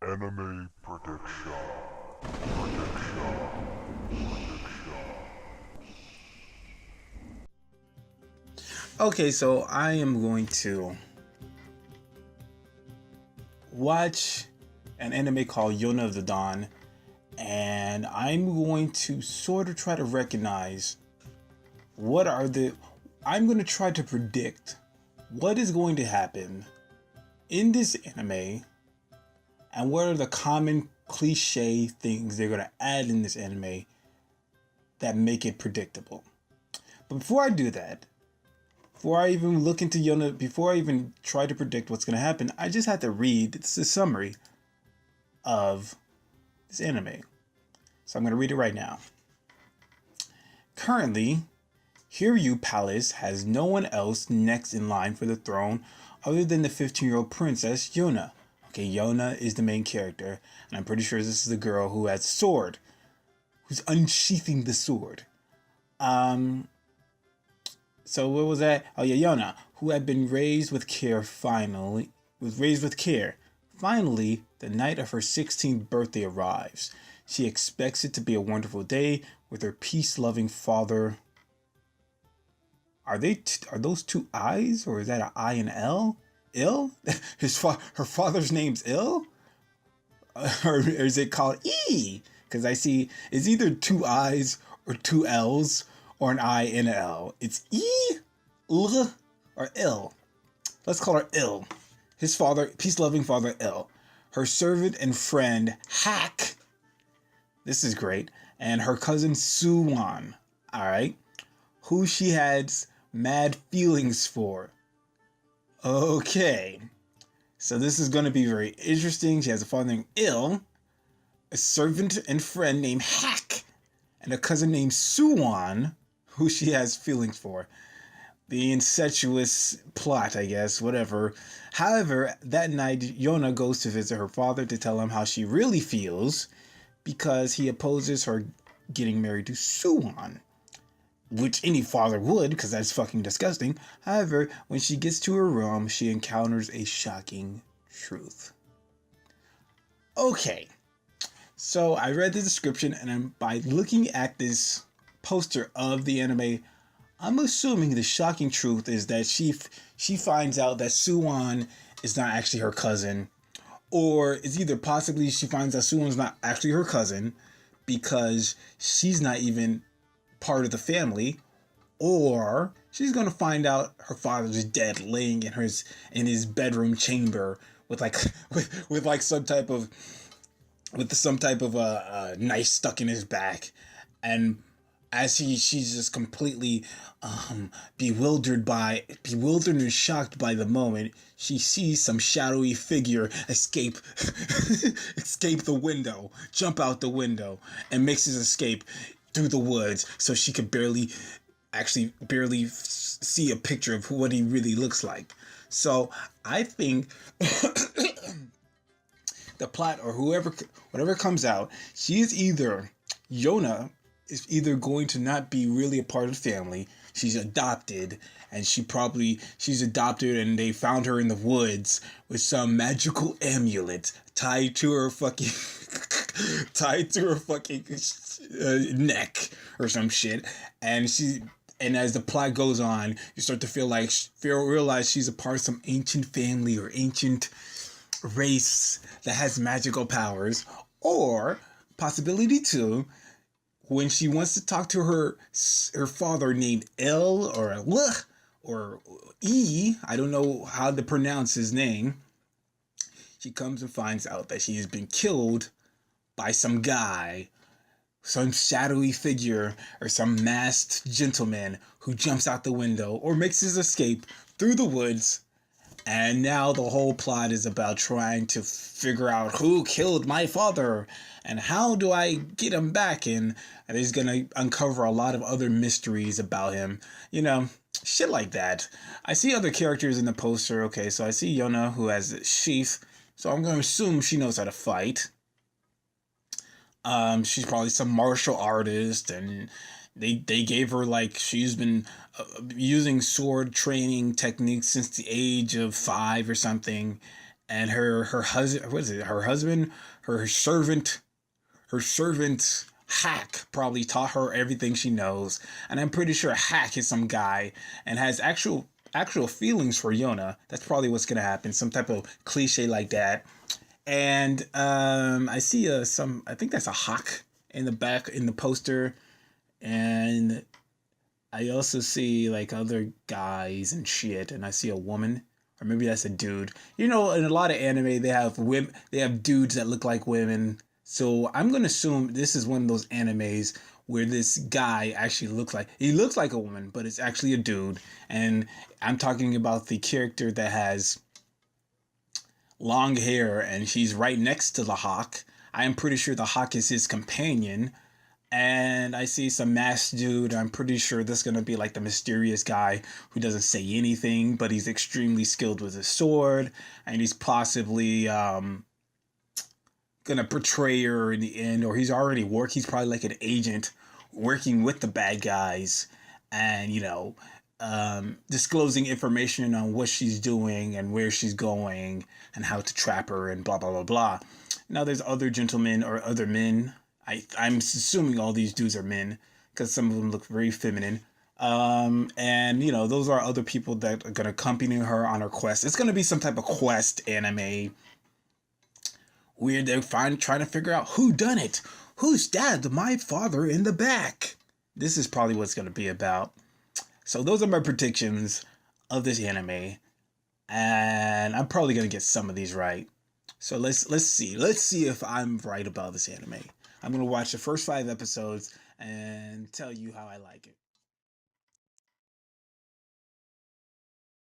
Anime prediction. Prediction. Okay, so I am going to watch an anime called Yona of the Dawn, and I'm going to sort of try to recognize what are the. I'm going to try to predict what is going to happen in this anime and what are the common cliche things they're going to add in this anime that make it predictable. But before I do that, before I even look into Yona, before I even try to predict what's going to happen, I just had to read the summary of this anime. So I'm going to read it right now. Currently, Hiryu Palace has no one else next in line for the throne other than the 15-year-old princess Yona. Okay, Yona is the main character, and I'm pretty sure this is the girl who has a sword, who's unsheathing the sword. So what was that? Oh yeah, Yona, who had been raised with care finally, Finally, the night of her 16th birthday arrives. She expects it to be a wonderful day with her peace-loving father. Are those two I's, or is that an I and L? Ill? Her father's name's Ill? Or is it called E? Because I see it's either two I's or two L's or an I and an L. It's E, L, or Ill. Let's call her Ill. His father, peace-loving father, Ill. Her servant and friend, Hack. This is great. And her cousin, Suwon. Alright. Who she has mad feelings for. Okay. So this is going to be very interesting. She has a father named Ill, a servant and friend named Hack, and a cousin named Suwon, who she has feelings for. The incestuous plot, I guess, whatever. However, that night, Yona goes to visit her father to tell him how she really feels because he opposes her getting married to Suwon. Which any father would, because that's fucking disgusting. However, when she gets to her room, she encounters a shocking truth. Okay, so I read the description, and by looking at this poster of the anime, I'm assuming the shocking truth is that she finds out that Suwon is not actually her cousin, or it's either possibly she finds that Suwon's not actually her cousin because she's not even part of the family, or she's gonna find out her father's dead, laying in his bedroom chamber with some type of knife stuck in his back, and as she's just completely bewildered and shocked by the moment, she sees some shadowy figure escape the window, jump out the window, and makes his escape through the woods, so she could barely see a picture of what he really looks like. So I think the plot, or whatever comes out, Yona is either going to not be really a part of the family. She's adopted, and she's adopted, and they found her in the woods with some magical amulet tied to her fucking neck or some shit. And as the plot goes on, you start to realize she's a part of some ancient family or ancient race that has magical powers. Or possibility two, when she wants to talk to her father named L or L or E, I don't know how to pronounce his name, she comes and finds out that she has been killed by some guy, some shadowy figure, or some masked gentleman who jumps out the window or makes his escape through the woods. And now the whole plot is about trying to figure out who killed my father and how do I get him back. And he's going to uncover a lot of other mysteries about him. You know, shit like that. I see other characters in the poster. Okay, so I see Yona, who has a sheath. So I'm going to assume she knows how to fight. She's probably some martial artist, and they gave her, she's been using sword training techniques since the age of 5 or something, and her husband, what is it? Her husband, her servant, her servant Hack probably taught her everything she knows, and I'm pretty sure Hack is some guy and has actual feelings for Yona. That's probably what's gonna happen. Some type of cliche like that. And I see some. I think that's a hawk in the back in the poster, and I also see like other guys and shit, and I see a woman, or maybe that's a dude. You know, in a lot of anime, they have women, they have dudes that look like women. So I'm gonna assume this is one of those animes where this guy actually looks like a woman, but it's actually a dude. And I'm talking about the character that has long hair, and she's right next to the hawk. I am pretty sure the hawk is his companion, and I see some masked dude. I'm pretty sure this is gonna be like the mysterious guy who doesn't say anything, but he's extremely skilled with his sword, and he's possibly gonna portray her in the end, or he's already work. He's probably like an agent working with the bad guys, and disclosing information on what she's doing and where she's going and how to trap her and blah blah blah blah. Now there's other gentlemen or other men. I'm assuming all these dudes are men because some of them look very feminine. And those are other people that are gonna accompany her on her quest. It's gonna be some type of quest anime where they're trying to figure out who done it, who stabbed my father in the back. This is probably what it's gonna be about. So those are my predictions of this anime, and I'm probably gonna get some of these right. So let's see if I'm right about this anime. I'm gonna watch the first 5 episodes and tell you how I like it.